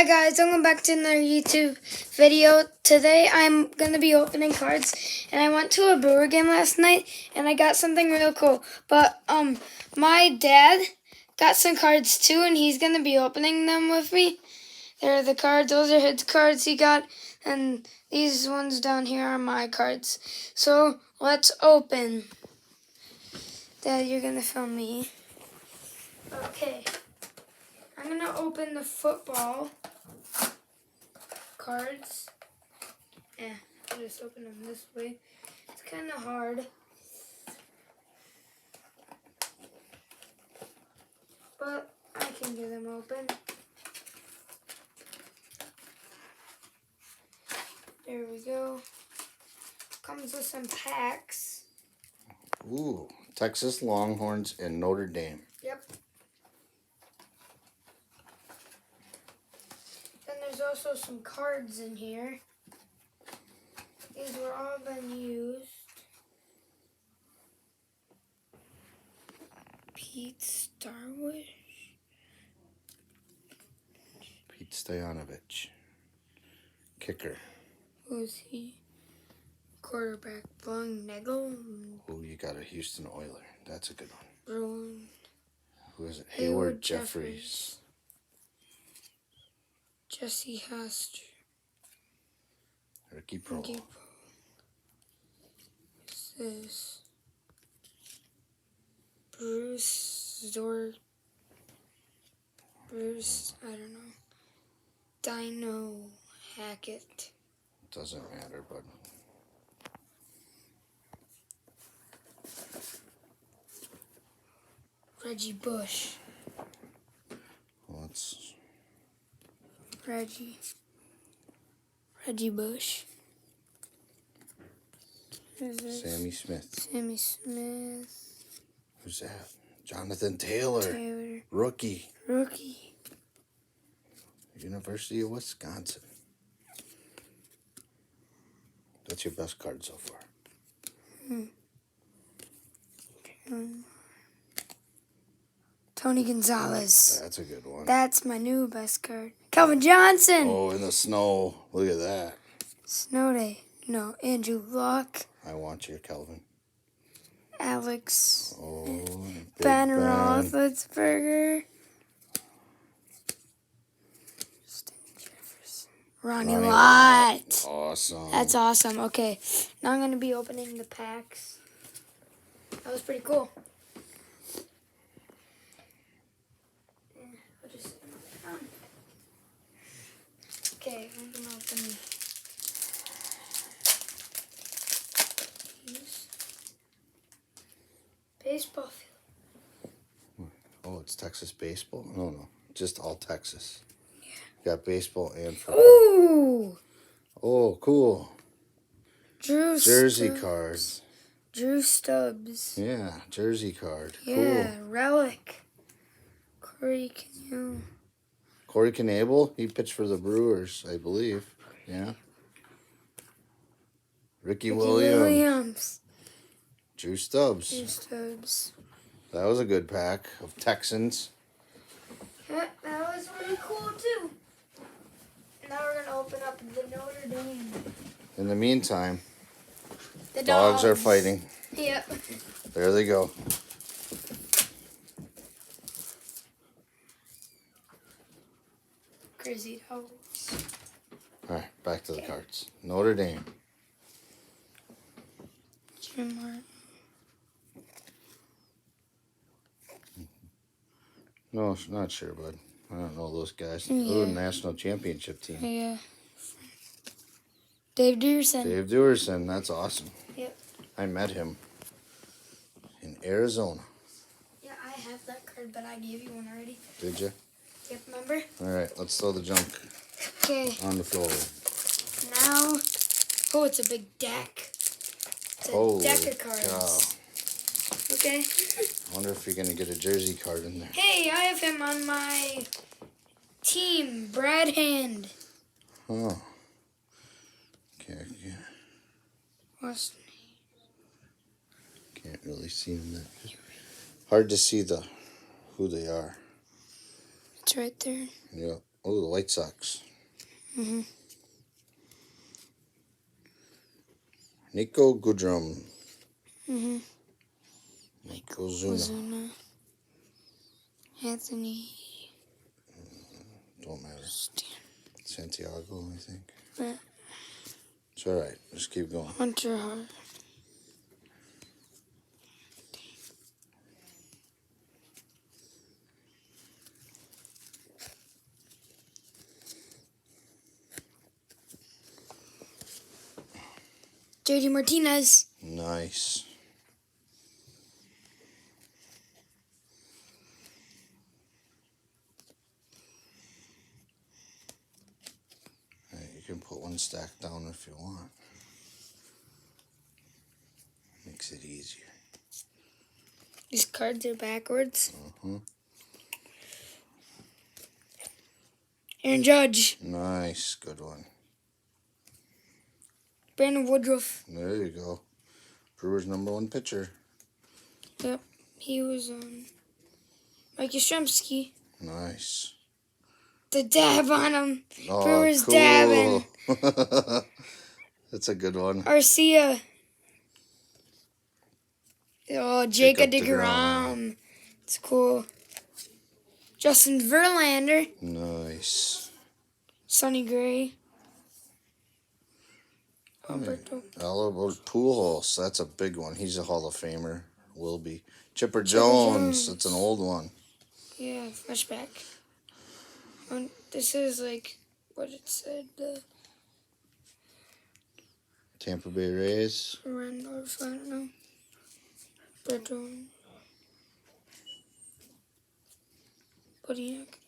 Hi guys, welcome back to another YouTube video. Today I'm going to be opening cards, and I went to a Brewer game last night and I got something real cool. But my dad got some cards too, and he's going to be opening them with me. They're the cards, those are his cards he got, and these ones down here are my cards. So let's open. Dad, you're going to film me. Okay. I'm going to open the football cards. I'll just open them this way. It's kind of hard. But I can get them open. There we go. Comes with some packs. Ooh, Texas Longhorns and Notre Dame. Yep. Then there's also some cards in here. These were all been used. Pete Starwish. Pete Stoyanovich. Kicker. Who's he? Quarterback Blung Nagel. Ooh, you got a Houston Oiler. That's a good one. Bruin. Who is it? Hayward Jeffries. Jesse Haster. Ricky Pro. Who's this? Bruce, I don't know. Dino Hackett. Doesn't matter, but Reggie Bush. well, it's Reggie Bush. Who's this? Sammy Smith. Sammy Smith. Who's that? Jonathan Taylor. Rookie. University of Wisconsin. That's your best card so far. Tony Gonzalez. That's a good one. That's my new best card. Calvin Johnson. Oh, in the snow. Look at that. Snow Day. No, Andrew Luck. I want you, Kelvin. Alex. Oh, Ben Roethlisberger. Ronnie Lott. Awesome. That's awesome. Okay, now I'm going to be opening the packs. That was pretty cool. I'll just sit down. Okay, I'm going to open these. Baseball field. Oh, it's Texas baseball? No, just all Texas. Got baseball and football. Ooh! Oh, cool. Jersey Stubbs. cards. Drew Stubbs. Yeah, jersey card. Yeah, Cool. relic. Corey Knable, he pitched for the Brewers, I believe. Yeah. Ricky Williams. Drew Stubbs. That was a good pack of Texans. Yeah, that was really cool too. Now we're going to open up the Notre Dame. In the meantime, The dogs are fighting. Yep. There they go. Crazy dogs. All right, back to the cards. Notre Dame. Jim Martin. No, not sure, bud. I don't know those guys. Yeah. Oh, national championship team. Yeah. Dave Dearson. Dave Dewerson, that's awesome. Yep. I met him in Arizona. Yeah, I have that card, but I gave you one already. Did you? Yep, remember? All right, let's throw the junk Okay. on the floor. Now, oh, it's a big deck. It's a Holy deck of cards. cow. Okay. I wonder if you're going to get a jersey card in there. Hey, I have him on my team, Brad Hand. Oh. Okay, yeah. What's Can't really see them. Hard to see who they are. It's right there. Yep. Oh, the White Sox. Nico Goodrum. Nico Zuna. Anthony. Don't matter. Santiago, I think. Yeah. It's all right. Just keep going. Hunter Hart. JD Martinez. Nice. Right, you can put one stack down if you want. Makes it easier. These cards are backwards. Aaron Judge. Nice. Good one. Brandon Woodruff. There you go. Brewers' #1 pitcher. Yep. He was on Mike Yastrzemski. Nice. The dab on him. Oh, Brewers cool. dabbing. That's a good one. Arcia. Oh, Jacob DeGrom. DeGrom. It's cool. Justin Verlander. Nice. Sonny Gray. Alberto. Albert Pujols. That's a big one. He's a Hall of Famer. Will be. Chipper Jones. That's an old one. Yeah, flashback. This is like what it said. The Tampa Bay Rays. Randolph, I don't know. Alberto. Bodiak.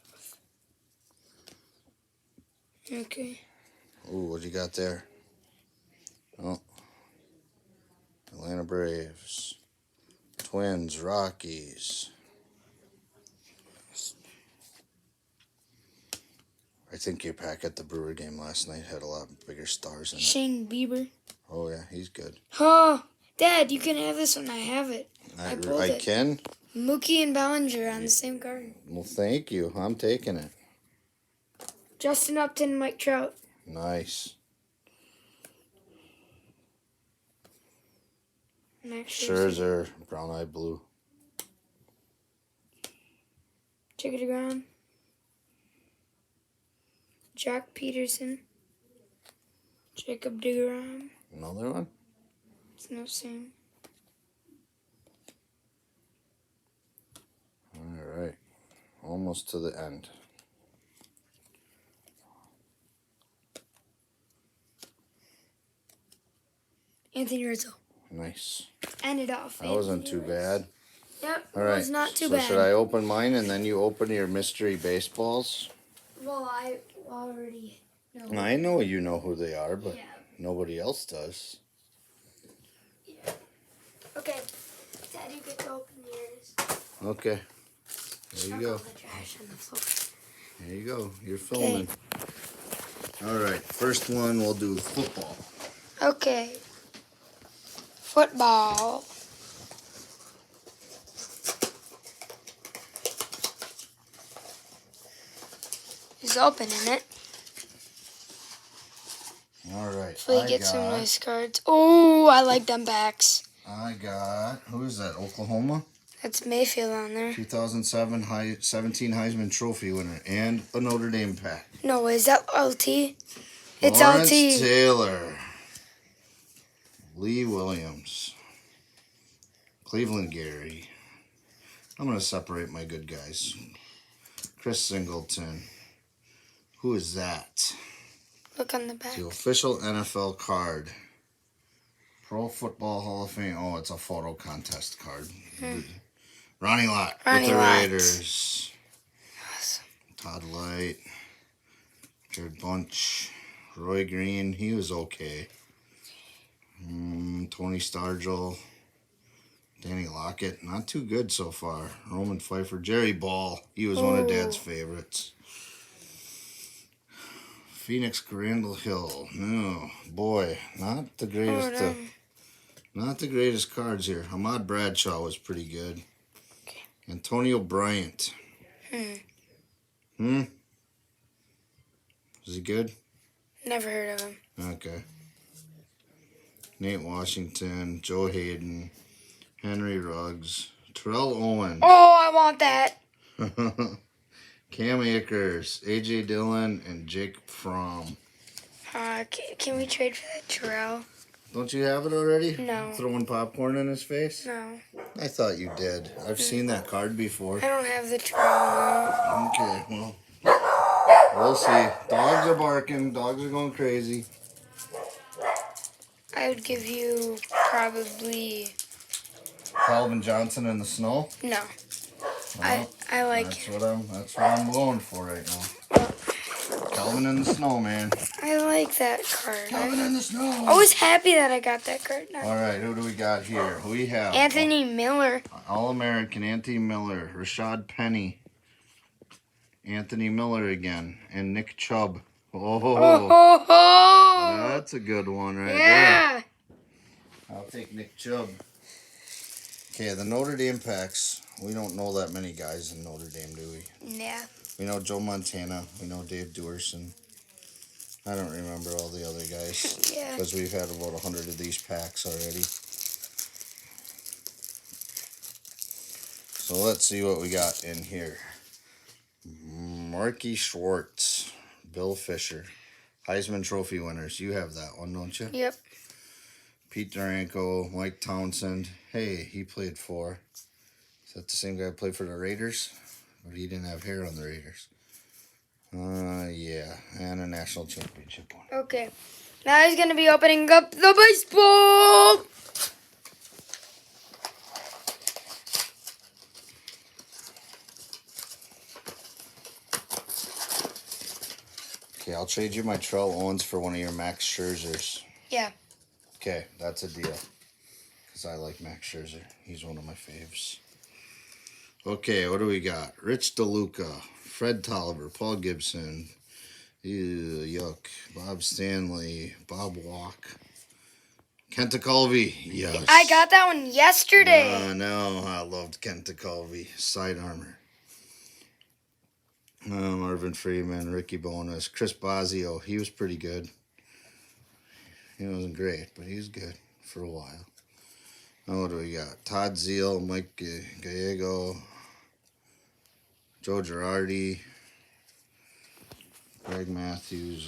Okay. Ooh, what you got there? Oh. Atlanta Braves. Twins, Rockies. I think your pack at the Brewer game last night had a lot bigger stars in it. Shane Bieber. Oh, yeah, he's good. Oh, Dad, you can have this one. I have it. I pulled I it. can? Mookie and Bellinger on the same card. Well, thank you. I'm taking it. Justin Upton, Mike Trout. Nice. Max Scherzer, brown-eyed blue. Jacob DeGrom. Jack Peterson. Jacob DeGrom. Another one? It's no same. All right. Almost to the end. Anthony Rizzo. Nice. Ended off. That wasn't too bad. Yep, All it right. was not too so bad. should I open mine and then you open your mystery baseballs? Well, I already know. I know you know who they are, but Yeah. nobody else does. Yeah. Okay. Dad, you get to open yours. Okay. There you go. The trash on the floor. There you go. You're filming. All right. First one, we'll do football. Okay. Football. He's opening it. All right. So we get some nice cards. Oh, I like them backs. I got, who is that, Oklahoma? That's Mayfield on there. 2007 17 Heisman Trophy winner and a Notre Dame pack. No, is that LT? It's Lawrence LT. Taylor. Lee Williams. Cleveland Gary. I'm going to separate my good guys. Chris Singleton. Who is that? Look on the back. The official NFL card. Pro Football Hall of Fame. Oh, it's a photo contest card. Ronnie Lott with the Lott. Raiders. Awesome. Todd Light. Jared Bunch. Roy Green. He was okay. Tony Stargell. Danny Lockett. Not too good so far. Roman Pfeiffer. Jerry Ball. He was one of Dad's favorites. Phoenix Grandel Hill. No, boy, not the greatest. Not the greatest cards here. Ahmad Bradshaw was pretty good. Okay. Antonio Bryant. Is he good? Never heard of him. Okay. Nate Washington, Joe Hayden, Henry Ruggs, Terrell Owens. Oh, I want that. Cam Akers, AJ Dillon, and Jake Fromm. Can we trade for that Terrell? Don't you have it already? No. Throwing popcorn in his face? No. I thought you did. I've seen that card before. I don't have the Terrell. Okay, well, we'll see. Dogs are barking. Dogs are going crazy. I would give you probably... Calvin Johnson in the snow? No. Well, I like... That's what I'm going for right now. Calvin in the snow, man. I like that card. Calvin in the snow. I was happy that I got that card now. All right, who do we got here? We have Anthony Miller. All-American Anthony Miller, Rashad Penny, Anthony Miller again, and Nick Chubb. Oh, that's a good one right there. I'll take Nick Chubb. Okay, the Notre Dame packs. We don't know that many guys in Notre Dame, do we? Yeah. We know Joe Montana. We know Dave Duerson. I don't remember all the other guys. Yeah. Because we've had about 100 of these packs already. So let's see what we got in here. Marky Schwartz, Bill Fisher, Heisman Trophy winners. You have that one, don't you? Yep. Pete Duranko, Mike Townsend. Hey, he played for. Is that the same guy who played for the Raiders? But he didn't have hair on the Raiders. Yeah, and a national championship one. Okay. Now he's going to be opening up the baseball. Okay, I'll trade you my Terrell Owens for one of your Max Scherzers. Yeah. Okay, that's a deal. Because I like Max Scherzer. He's one of my faves. Okay, what do we got? Rich DeLuca, Fred Tolliver, Paul Gibson, yuck, Bob Stanley, Bob Walk, Kenta Colby, yes. I got that one yesterday. No, I loved Kenta Colby, side armor. Marvin Freeman, Ricky Bonas, Chris Bosio, he was pretty good. He wasn't great, but he was good for a while. Now what do we got? Todd Zeal, Mike Gallego, Joe Girardi, Greg Matthews,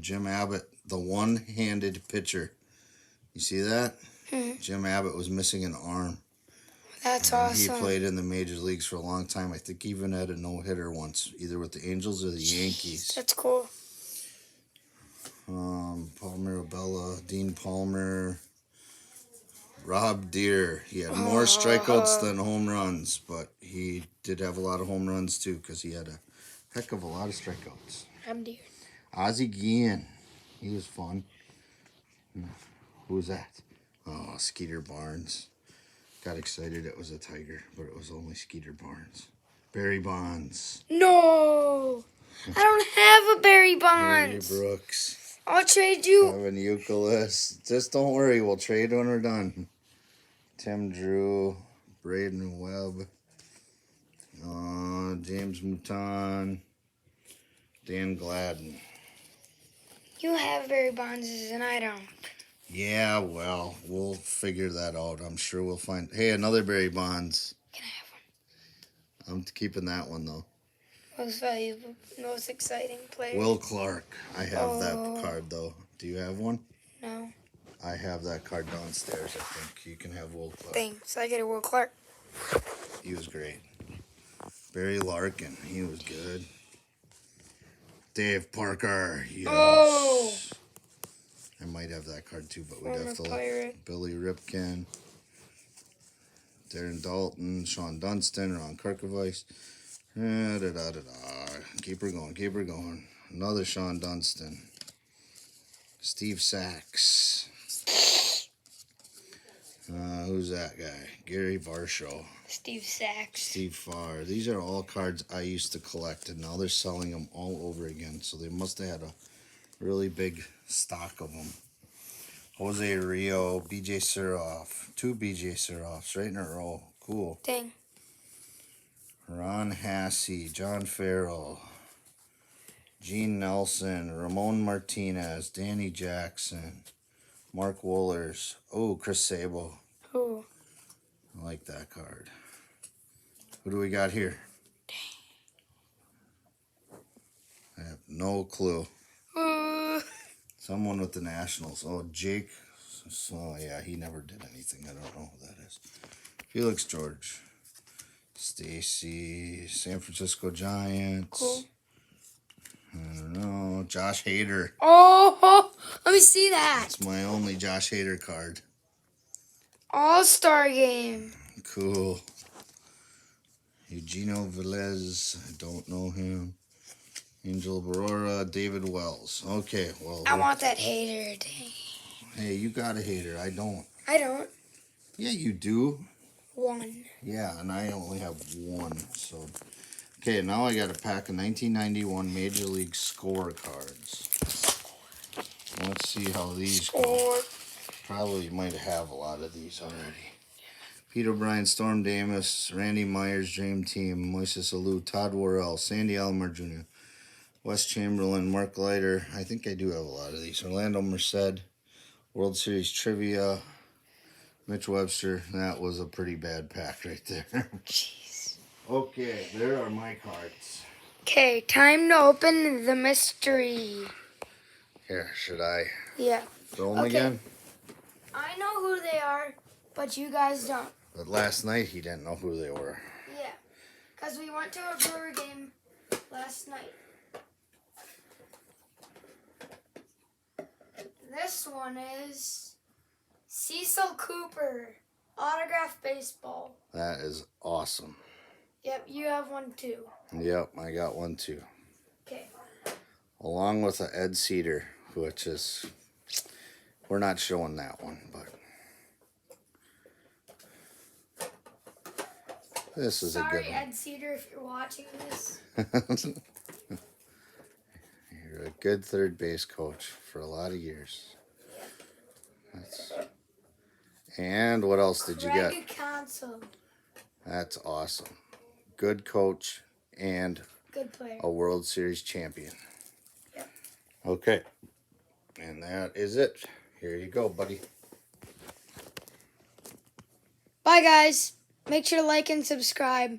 Jim Abbott, the one-handed pitcher. You see that? Jim Abbott was missing an arm. That's awesome. He played in the major leagues for a long time. I think he even had a no-hitter once, either with the Angels or the Yankees. That's cool. Paul Mirabella, Dean Palmer, Rob Deere. He had more strikeouts than home runs, but he did have a lot of home runs too because he had a heck of a lot of strikeouts. Rob Deere. Ozzie Guillen, he was fun. Who was that? Oh, Skeeter Barnes. Got excited it was a Tiger, but it was only Skeeter Barnes. Barry Bonds. No, I don't have a Barry Bonds. Barry Brooks. I'll trade you. Kevin Youkilis. Just don't worry, we'll trade when we're done. Tim Drew, Braden Webb, James Mouton, Dan Gladden. You have Barry Bonds and I don't. Yeah, well, we'll figure that out. I'm sure we'll find. Hey, another Barry Bonds. Can I have one? I'm keeping that one though. Most valuable, most exciting player. Will Clark. I have that card though. Do you have one? No. I have that card downstairs. I think you can have Will Clark. Thanks. I get a Will Clark. He was great. Barry Larkin. He was good. Dave Parker. Yes. Oh. I might have that card too, but we'd Former have to look. Pirate. Billy Ripken, Darren Dalton, Sean Dunston, Ron Kirkovice. Keep her going, keep her going. Another Sean Dunston. Steve Sachs. Who's that guy? Gary Varsho. Steve Sachs. Steve Farr. These are all cards I used to collect, and now they're selling them all over again. So they must have had a really big stock of them. Jose Rio, BJ Suroff. 2 BJ Suroffs right in a row. Cool. Dang. Ron Hassey, John Farrell, Gene Nelson, Ramon Martinez, Danny Jackson, Mark Wohlers. Oh, Chris Sable. Ooh. I like that card. Who do we got here? I have no clue. Someone with the Nationals. Oh, Jake. So, yeah, he never did anything. I don't know who that is. Felix George. Stacy. San Francisco Giants. Cool. I don't know. Josh Hader. Oh, let me see that. That's my only Josh Hader card. All-Star game. Cool. Eugenio Velez. I don't know him. Angel Barora. David Wells. Okay, well. I want that hater. Dang. Hey, you got a hater. I don't. I don't. Yeah, you do. One. Yeah, and I only have one. So, okay, now I got a pack of 1991 Major League scorecards. Let's see how these go. Or Probably might have a lot of these already. Pete O'Brien, Storm Davis, Randy Myers, Dream Team, Moises Alou, Todd Worrell, Sandy Alomar Jr., Wes Chamberlain, Mark Leiter. I think I do have a lot of these. Orlando Merced, World Series Trivia, Mitch Webster. That was a pretty bad pack right there. jeez. Okay, there are my cards. Okay, time to open the mystery. Here, should I Yeah. throw them Okay. again? I know who they are, but you guys don't. But last night he didn't know who they were. Yeah. Because we went to a Brewer game last night. This one is Cecil Cooper, autograph baseball. That is awesome. Yep, you have one too. Yep, I got one too. Okay. Along with a Ed Cedar, which is, we're not showing that one, but this is Sorry, a good Ed Cedar, if you're watching this. one. You're a good third base coach for a lot of years. And what else did you get? Greg Council. That's awesome. Good coach and Good player. a World Series champion. Yep. Okay. And that is it. Here you go, buddy. Bye, guys. Make sure to like and subscribe.